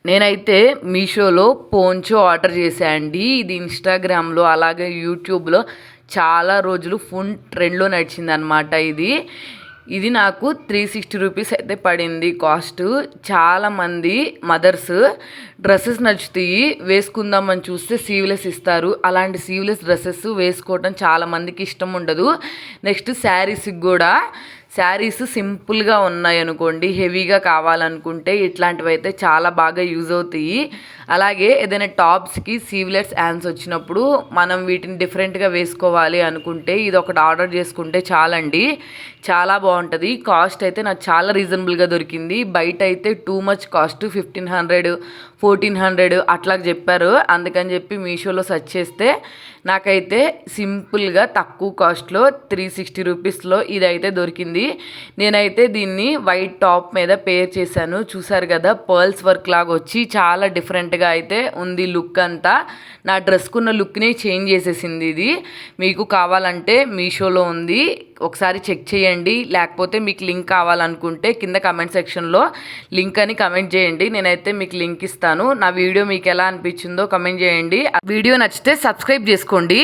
నేనైతే మీషోలో పోంచో ఆర్డర్ చేశా అండి. ఇది ఇన్స్టాగ్రామ్లో అలాగే యూట్యూబ్లో చాలా రోజులు ఫుల్ ట్రెండ్లో నడిచిందనమాట. ఇది నాకు 360 రూపీస్ అయితే పడింది కాస్ట్. చాలామంది మదర్స్ డ్రెస్సెస్ నచ్చుతాయి వేసుకుందామని చూస్తే సీవ్లెస్ ఇస్తారు. అలాంటి సీవ్లెస్ డ్రెస్సెస్ వేసుకోవడం చాలామందికి ఇష్టం ఉండదు. నెక్స్ట్ శారీస్కి కూడా శారీస్ సింపుల్గా ఉన్నాయి అనుకోండి, హెవీగా కావాలనుకుంటే ఇట్లాంటివి అయితే చాలా బాగా యూజ్ అవుతాయి. అలాగే ఏదైనా టాప్స్కి సీవ్లెస్ హ్యాండ్స్ వచ్చినప్పుడు మనం వీటిని డిఫరెంట్గా వేసుకోవాలి అనుకుంటే ఇది ఒకటి ఆర్డర్ చేసుకుంటే చాలండి, చాలా బాగుంటుంది. కాస్ట్ అయితే నాకు చాలా రీజనబుల్గా దొరికింది. బయట అయితే టూ మచ్ కాస్ట్ 1500 1400 అట్లా చెప్పారు. అందుకని చెప్పి మీషోలో సెర్చ్ చేస్తే నాకైతే సింపుల్గా తక్కువ కాస్ట్లో 360 రూపీస్లో ఇదైతే దొరికింది. నేనైతే దీన్ని వైట్ టాప్ మీద పేర్ చేశాను. చూసారు కదా, పర్ల్స్ వర్క్ లాగా వచ్చి చాలా డిఫరెంట్గా అయితే ఉంది లుక్ అంతా. నా డ్రెస్కున్న లుక్ని చేంజ్ చేసేసింది ఇది. మీకు కావాలంటే మీషోలో ఉంది, ఒకసారి చెక్ చేయండి. లేకపోతే మీకు లింక్ కావాలనుకుంటే కింద కమెంట్ సెక్షన్లో లింక్ అని కమెంట్ చేయండి, నేనైతే మీకు లింక్ ఇస్తాను. నా వీడియో మీకు ఎలా అనిపించిందో కమెంట్ చేయండి. వీడియో నచ్చితే సబ్స్క్రైబ్ చేసుకోండి.